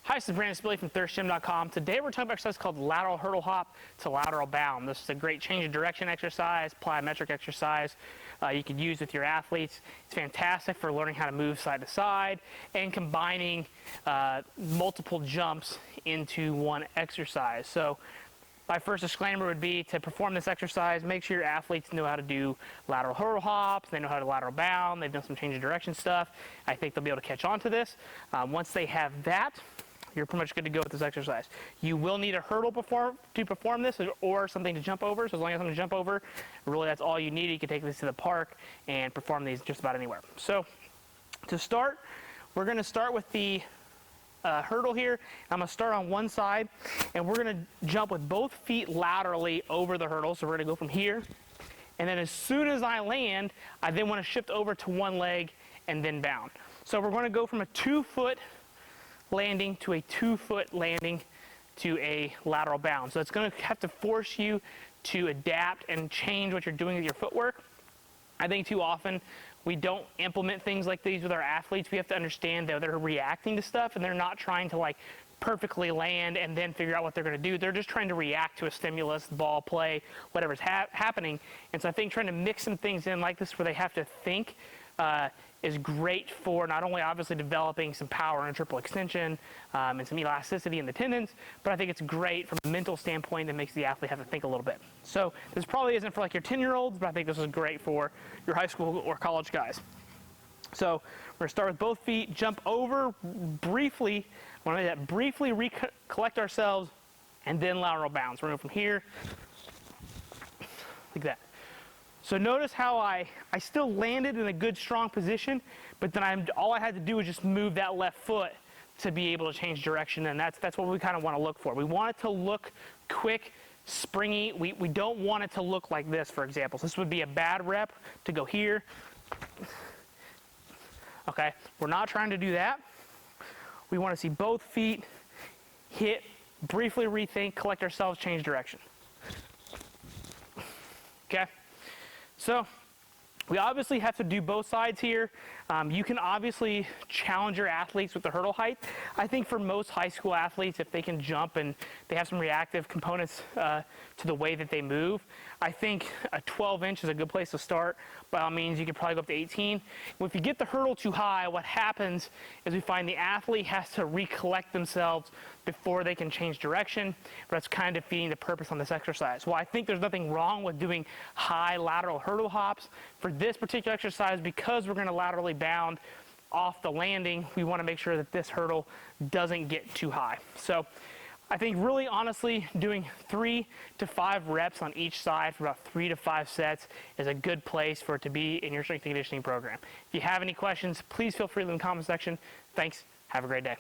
Hi, this is Brandon Spilley from thirstgym.com. Today we're talking about an exercise called lateral hurdle hop to lateral bound. This is a great change of direction exercise, plyometric exercise you can use with your athletes. It's fantastic for learning how to move side to side and combining multiple jumps into one exercise. So my first disclaimer would be to perform this exercise, make sure your athletes know how to do lateral hurdle hops, they know how to lateral bound, they've done some change of direction stuff. I think they'll be able to catch on to this. Once they have that, you're pretty much good to go with this exercise. You will need a hurdle to perform this or something to jump over. So as long as something to jump over, really that's all you need. You can take this to the park and perform these just about anywhere. So to start, we're going to start with the hurdle here. I'm going to start on one side and we're going to jump with both feet laterally over the hurdle. So we're going to go from here, and then as soon as I land, I then want to shift over to one leg and then bound. So we're going to go from a 2-foot landing to a 2-foot landing to a lateral bound. So it's going to have to force you to adapt and change what you're doing with your footwork. I think too often we don't implement things like these with our athletes. We have to understand that they're reacting to stuff and they're not trying to like perfectly land and then figure out what they're going to do. They're just trying to react to a stimulus, ball, play, whatever's happening. And so I think trying to mix some things in like this where they have to think is great for not only obviously developing some power and triple extension and some elasticity in the tendons, but I think it's great from a mental standpoint that makes the athlete have to think a little bit. So this probably isn't for like your 10-year-olds, but I think this is great for your high school or college guys. So we're going to start with both feet, jump over briefly, when I do that, briefly recollect ourselves, and then lateral bounds. We're going to go from here, like that. So notice how I still landed in a good strong position, but then all I had to do was just move that left foot to be able to change direction, and that's what we kind of want to look for. We want it to look quick, springy. We don't want it to look like this, for example. So this would be a bad rep to go here. Okay, we're not trying to do that. We want to see both feet hit, briefly rethink, collect ourselves, change direction. Okay. So we obviously have to do both sides here. You can obviously challenge your athletes with the hurdle height. I think for most high school athletes, if they can jump and they have some reactive components to the way that they move, I think a 12-inch is a good place to start. By all means, you could probably go up to 18. If you get the hurdle too high, what happens is we find the athlete has to recollect themselves before they can change direction, but that's kind of defeating the purpose on this exercise. Well, I think there's nothing wrong with doing high lateral hurdle hops. For this particular exercise, because we're going to laterally bound off the landing, we want to make sure that this hurdle doesn't get too high. So I think really honestly doing 3 to 5 reps on each side for about 3 to 5 sets is a good place for it to be in your strength and conditioning program. If you have any questions, please feel free to leave in the comment section. Thanks. Have a great day.